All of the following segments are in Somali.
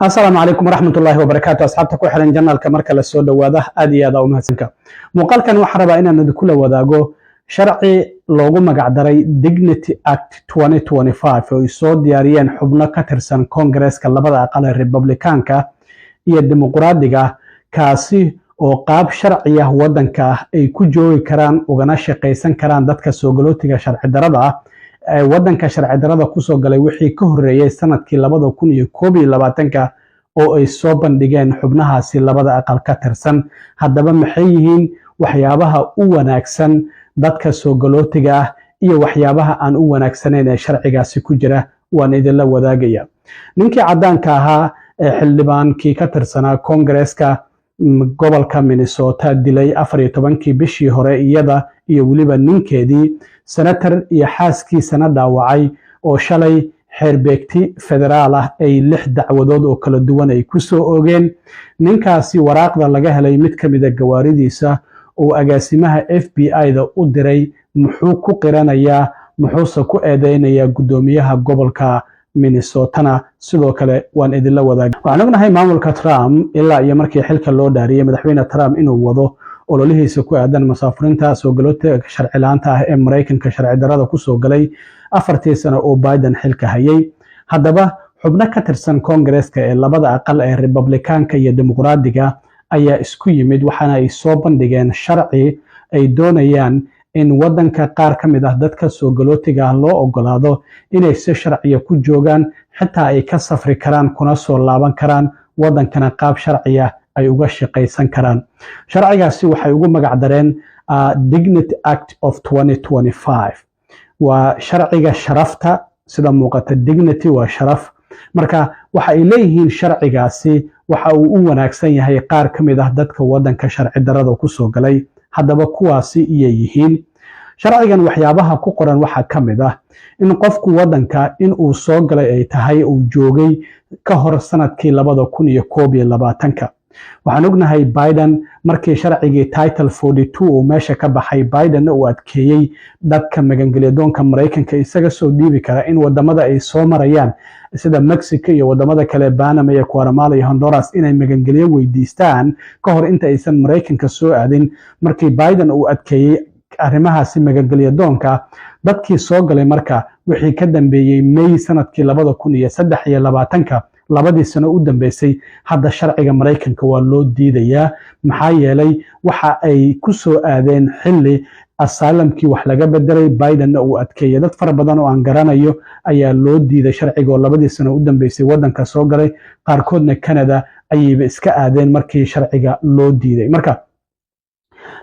السلام عليكم ورحمة الله وبركاته. أصحابتك وحرن جنال كمركز السود وواضح أدي هذا ومهسنك مقال كان وحربا إن ندخل وذاقو شرعي لوغو مقعدري Dignity Act 2025 ويسود دياريان حبنا كترسان كونغرس كاللبدا أقال الريبابليكانكا إيا الديمقراطية كاسي وقاب شرعيه ودنكا أي كجوي كران وغناشي قيسان كران دادكا سوغلوتيغا شرعي دردا waddanka sharci darada ku soo galay wixii ka horeeyay sanadkii 2021 oo ay soo bandhigeen xubnahaasi labada aqal ka tirsan haddaba maxay yihiin waxyaabaha u wanaagsan dadka soo galootiga ah iyo waxyaabaha aan u wanaagsanayn ee sharcigaasi ku jira waan idinla wadaagaya ninkii cadaanka ahaa ee xildhibaankii ka tirsanaa Congress-ka gobolka Minnesota dilay 14 bishii hore iyada iyo waliba ninkeedii senator iyo xaaskiisana dhaawacay oo shalay xeerbeegti federaal ah ay 6 dacwadood oo kala duwan ay ku soo oogeen ninkaasi waraaqda laga helay mid kamid ah gawaaridiisa oo agaasimaha FBI-da u diray muxuu ku qiranayaa muxuu ku eedeynayaa gudoomiyaha gobolka Minnesota sidoo kale waan idinla wadaagay waxaan ognahay maamulka Trump ilaa iyo markii xilka loo dhaariyay madaxweyne Trump inuu wado ololihiisa ku aadan masaafurinta soo galootiga sharci la'aanta ah ee Mareykanka sharci darada ku soo galay 4 sano oo Biden xilka hayay haddaba xubno ka tirsan Congress-ka ee labada aqal ee Republicanka iyo Dimuqraadiga ayaa isku yimid waxaana ay soo bandhigeen sharci ay doonayaan in waddanka qaar ka mid ah dadka soo galootiga loo ogolaado inay si sharciya ku joogaan xitaa ay ka safri karaan kuna soo laaban karaan waddankana qaab sharciya ay uga shaqaysan karaan sharcigaasi waxay ugu magac dareen Dignity Act of 2025 waa sharciga sharafta sida muuqata dignity waa sharaf marka waxa ay leeyihiin sharcigaasi waxa uu u wanaagsan yahay qaar ka mid ah dadka waddanka sharci darada ku soo galay haddaba kuwaasi iyay yihiin sharcigan waxyaabaha ku qoran waxa ka mid ah in qofku waddanka in uu soo galay ay tahay uu joogay ka hor sanadkii 2021 waxaan ognahay Biden markii sharcigii Title 42 uu meesha ka baxay Biden uu adkeeyay dadka magangalyadoonka Mareykanka isaga soo dhiibi kara in wadamada ay soo marayaan sida Mexico iyo wadamada kale Panama iyo Guatemala iyo Honduras inay magangalyo weydiistaan ka hor inta aysan Mareykanka soo aadin markii Biden uu adkeeyay arrimahaasi magangalyadoonka dadkii soo galay marka wixii ka dambeeyay May sanadkii 2023 labadii sano u dambeysay hadda sharciga Mareykanka waa loo diidayaa maxaa yeelay waxa ay ku soo aadeen xilli asylumkii wax laga bedelay Biden uu adkeeyay dad fara badan oo aan garanayo ayaa loo diiday sharciga labadii sano u dambeysay waddanka soo galay qaarkoodna Canada ayayba iska aadeen markii sharciga loo diiday marka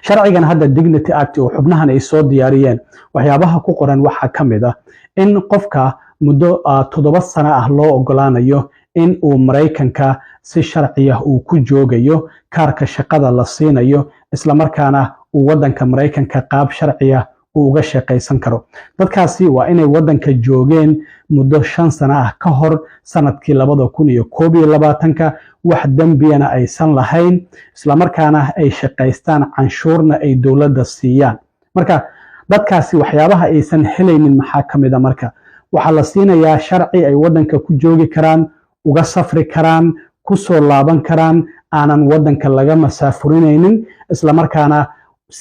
sharcigan hadda Dignity Act oo xubnahan ay soo diyaariyeen waxyaabaha ku qoran waxa ka mid ah in qofka muddo 7 sano ah loo ogolaanayo in uu Mareykanka si sharci ah uu ku joogayo kaarka shaqada la siinayo isla markaana uu waddanka Mareykanka qaab sharci ah uu uga shaqaysan karo dadkaasi waa inay waddanka joogeen muddo 5 sano ah ka hor sanadkii 2021 wax dambiyana aysan lahayn isla markaana ay shaqaystaan canshuurna ay dawladda siiyaan marka dadkaasi waxyaabaha aysan helaynin maxaa kamid ah marka waxa la siinayaa sharci ay waddanka ku joogi karaan uga safri karaan ku soo laaban karaan aanan waddanka laga masaafurinaynin isla markaana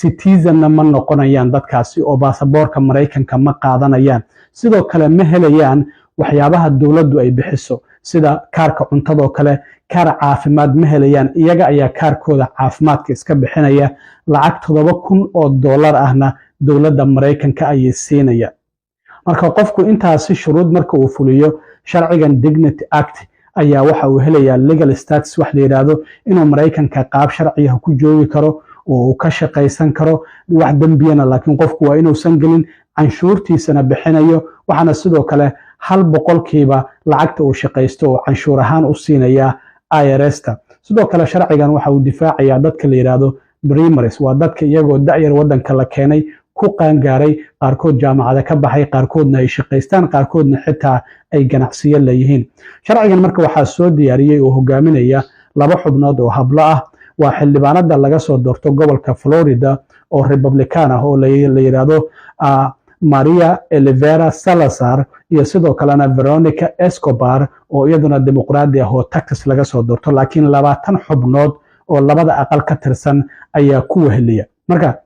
citizen ma noqonayaan dadkaasi oo baasaboorka Mareykanka ma qaadanayaan sidoo kale ma helayaan waxyaabaha dawladdu ay bixiso sida kaarka cuntada oo kale kaar caafimaad ma helayaan iyaga ayaa kaarkooda caafimaadka iska bixinaya lacag $7,000 ahna dawladda Mareykanka ayay siinaya marka qofku intaasi shuruud marka uu fuliyo sharcigan Dignity Act ayaa waxa uu helayaa legal status wax la yiraahdo inuu Mareykanka qaab sharci ah ku joogi karo oo ka shaqaysan karo wax dambiyana laakiin qofku waa inuu san galin canshuurtiisana bixinayo waxana sidoo kale 100% lacagta uu shaqaysto oo canshuur ahaan u siinaya IRS-ta sidoo kale sharcigan waxa uu difaacayaa dadka la yiraahdo primaries waa dadka iyagoo da'yar waddanka la keenay ku qaangaaray qaarkood jaamacada ka baxay qaarkoodna ay shaqaystaan qaarkoodna xitaa ay ganacsiyo leeyihiin sharcigan marka waxaa soo diyaariyay oo hogaaminaya 2 xubnood oo hablo ah waa xildhibaanada laga soo doorto gobolka Florida oo Republican ah oo la yiraahdo Maria Elvira Salazar iyo sidoo kalena Veronica Escobar oo iyaduna dimuqraadi ah oo Texas laga soo doorto laakiin 20 xubnood oo labada aqal ka tirsan ayaa ku weheliya marka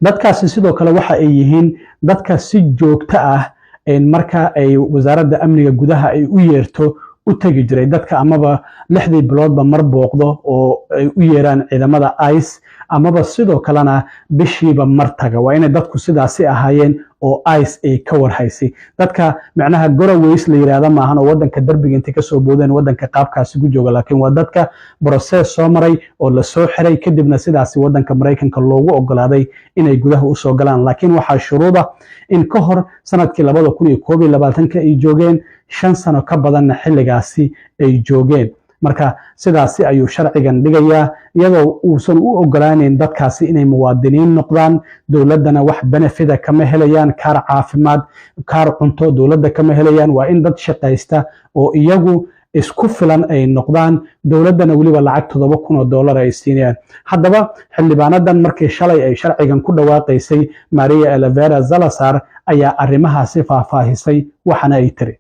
dadkaasi sidoo kale waxa ay yihiin dadka si joogto ah marka ay wasaaradda amniga gudaha ay u yeerto u tagi jiray dadka amaba 6 biloodba mar booqdo oo ay u yeeraan ciidamada ICE amaba sidoo kalena bishiiba mar taga waa inay dadku sidaasi ahaayeen oo ICE ay ka warhaysay dadka macnaha goroways la yiraahdo maahan oo wadanka darbiga inta ka soo boodeen wadanka qaabkaasi ugu jooga laakiin waa dadka process soo maray oo la soo xiray kadibna sidaasi wadanka Mareykanka loogu ogolaaday inay gudaha u soo galaan laakiin waxa shuruuda in ka hor sanadkii 2021 ay joogeen 5 sano ka badan xilligaasi ay joogeen marka sidaasi ayuu sharcigan dhigayaa iyadoo uusan u ogolaaneyn dadkaasi inay muwaadiniin noqdaan dawladana wax benefit kama helayaan kaar caafimaad kaar cunto dawladda kama helayaan waa in dad shaqaysta oo iyagu isku filan ay noqdaan dawladana waliba lacag $7,000 ay siinayaan haddaba xildhibaanadan markii shalay ay sharcigan ku dhawaaqaysay Maria Elvira Salazar ayaa arrimahaasi faahfaahisay waxana ay tiri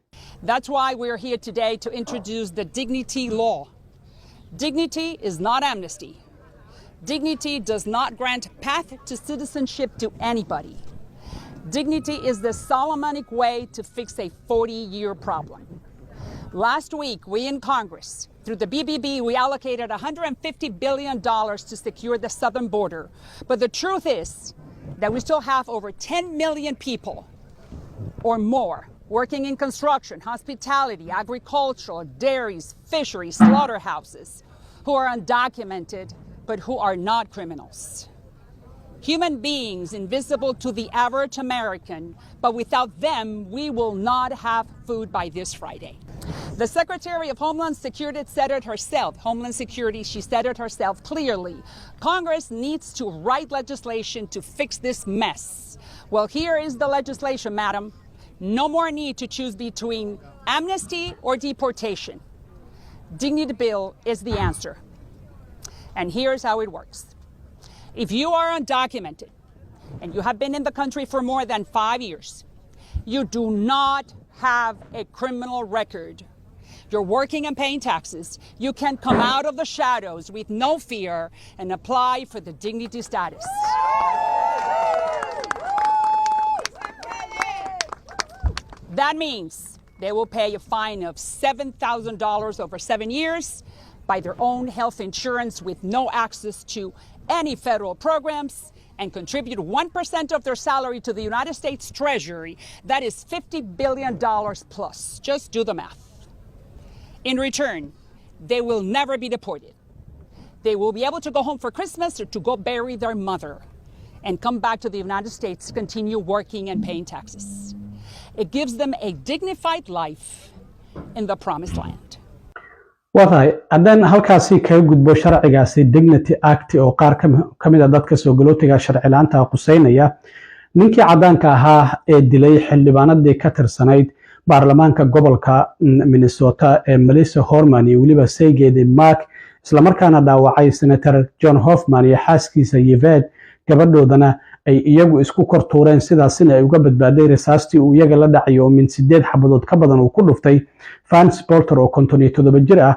That's why we're here today to introduce the Dignity Law. Dignity is not amnesty. Dignity does not grant path to citizenship to anybody. Dignity is the Solomonic way to fix a 40-year problem. Last week, we in Congress, through the BBB, we allocated $150 billion to secure the southern border. But the truth is that we still have over 10 million people or more working in construction, hospitality, agricultural, dairies, fisheries, slaughterhouses, who are undocumented, but who are not criminals. Human beings invisible to the average American, but without them, we will not have food by this Friday. The Secretary of Homeland Security said it herself, Homeland Security, she said it herself clearly. Congress needs to write legislation to fix this mess. Well, here is the legislation, madam. No more need to choose between amnesty or deportation. Dignity Bill is the answer. And here's how it works. If you are undocumented and you have been in the country for more than 5 years, you do not have a criminal record, you're working and paying taxes, you can come out of the shadows with no fear and apply for the dignity status. That means they will pay a fine of $7,000 over 7 years, buy their own health insurance with no access to any federal programs, and contribute 1% of their salary to the United States Treasury. That is $50 billion plus. Just do the math. In return, they will never be deported. They will be able to go home for Christmas or to go bury their mother and come back to the United States to continue working and paying taxes. It gives them a dignified life in the promised land. waay haddaan halkaasi kaga gudbo sharcigaasi Dignity Act oo qaar ka mid ah dadka soo galootiga sharci laanta quseynaya ninkii cadaanka ahaa ee dilay xildhibaanadii ka tirsanayd baarlamaanka gobolka Minnesota ee Melissa Horman iyo waliba saygeedii Mark isla markaana dhaawacay Senator John Hoffman iyo xaaskiisa Yvette gabadhoodana ay iyagu isku kortuureen sidaasina ay uga badbaaday rasaastii uu iyaga la dhacayo min 8 xabadood ka badan uu ku dhuftay Vance Porter oo 57 jir ah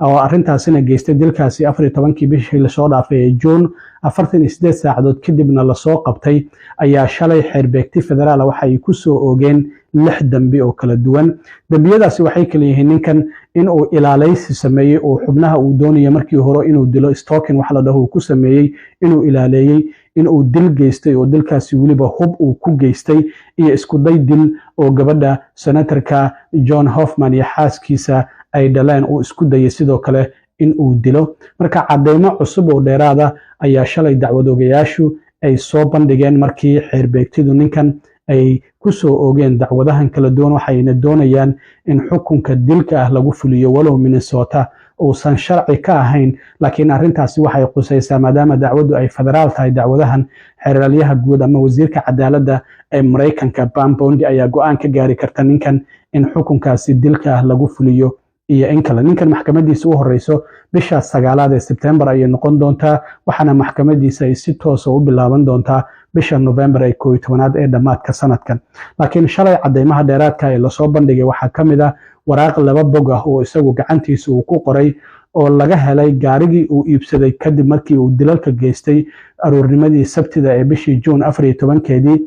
oo arintaasina geystay dilkaasi 14kii bishii la soo dhaafay ee June 48 saacadood kadibna la soo qabtay ayaa shalay xeerbeegti federaal waxa ay ku soo oogeen 6 dambi oo kala duwan dambiyadaasi waxay kala yihiin ninkan in uu ilaaleysi sameeyay oo xubnaha uu doonayay markii hore inuu dilo stalking waxa la dhaho ku sameeyay inuu ilaaleeyay in uu dil geystay oo dilkaasi waliba hub uu ku geystay iyo isku day dil oo gabadha senatorka John Hoffman iyo xaaskiisa ay dhaleen oo isku dayay sidoo kale in uu dilo marka cadeymo cusub oo dheeraada ayaa shalay dacwadogayaashu ay soo bandhigeen markii xeerbeegtidu ninkan ay ku soo oogeen dacwadahan kala duwan waxayna doonayaan in xukunka dilka ah lagu fuliyo walow Minnesota uusan sharci ka ahayn laakiin arintaasi waxay qusaysaa maadaama dacwadu ay federaal tahay dacwadahan xeeralyaha guud ama wasiirka cadaaladda ee Mareykanka Pam Bondi ayaa go'aan ka gaari karta ninkan in xukunkaasi dilka ah lagu fuliyo iyo in kale ninkan maxkamadiisa u horeyso bisha 9 ee September ay noqon doontaa waxaana maxkamadiisa ay si toos ah u bilaaban doontaa bisha November ee 11 ee dhamaadka sanadkan. laakiin shalay cadeymaha dheeraadka ee lasoo bandhigay waxaa ka mid ah waraaq 2 bog ah oo isagu gacantiisa uu ku qoray oo laga helay gaarigii uu iibsaday kadib markii uu dilalka geystay aroornimadii Sabtida ee bishii June 14-keedii.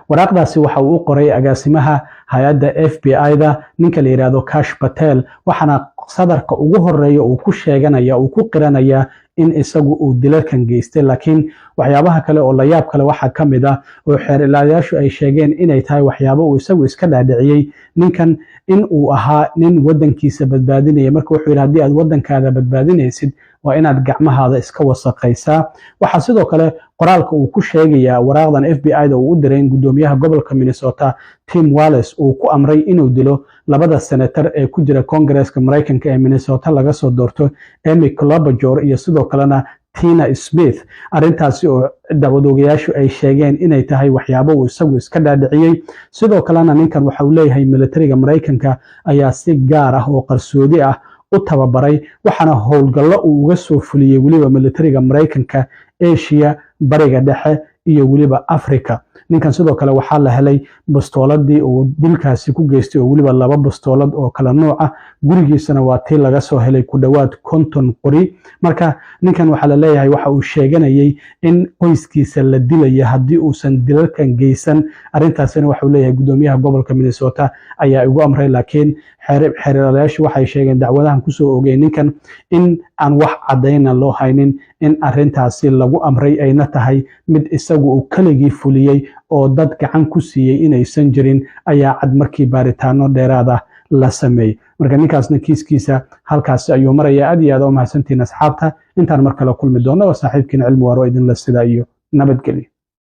waraaqdaasi waxa uu u qoray agaasimaha hay'adda FBI-da ninka la yiraahdo Kash Patel, waxaana sadarka ugu horeeya uu ku sheeganaya uu ku qiranaya in isagu uu dilalkan geystay. laakiin waxyaabaha kale oo la yaab kale waxaa ka mid ah oo xeer ilaaliyaashu ay sheegeen inay tahay waxyaabo uu isagu iska dhaadhiciyey ninkan in uu ahaa nin wadankiisa badbaadinaya. marka wuxuu yidhi haddii aad wadankaada badbaadinaysid waa inaad gacmahaada iska wasaqaysaa. waxaa sidoo kale qoraalka uu ku sheegayaa waraaqdan FBI-da uu u diray in gudoomiyaha gobolka Minnesota Tim Walz uu ku amray inuu dilo 2 senator ee ku jira Congress-ka Mareykanka ee Minnesota laga soo doorto, Amy Klobuchar iyo sidoo kalena Tina Smith. arrintaasi oo dacwadoogayaashu ay sheegeen inay tahay waxyaabo uu isagu iska dhaadhiciyey. sidoo kalena ninkan waxa uu leeyahay militariga Mareykanka ayaa si gaar ah oo qarsoodi ah u tababaray, waxaana howlgallo uu uga soo fuliyey weliba militariga Mareykanka Asia, Bariga Dhexe iyo weliba Afrika. ninkan sidoo kale waxaa la helay bastooladii uu dilkaasi ku geystay oo weliba 2 bastoolad oo kala nooc ah. gurigiisana waa tii laga soo helay ku dhawaad 50 qori. marka ninkan waxaa la leeyahay waxa uu sheeganayay in qoyskiisa la dilaya haddii uusan dilalkan geysan. arrintaasina waxa uu leeyahay gudoomiyaha gobolka Minnesota ayaa ugu amray, laakiin xeeralayaashu waxay sheegeen dacwadahan kusoo ogeyn ninkan in aan wax cadayna loo haynin in arrintaasi lagu amray ayna tahay mid isagu uu kaligii fuliyey oo dad gacan ku siiyey inaysan jirin ayaa cad markii baaritaano dheeraad ah la sameeyey. marka ninkaasna kiiskiisa halkaasi ayuu maraya. aad iyo aad u mahadsantihiin asxaabta. intaan mar kale kulmi doono waa saaxiibkiin Cilmi Waaro idinla sida iyo nabadgelyo.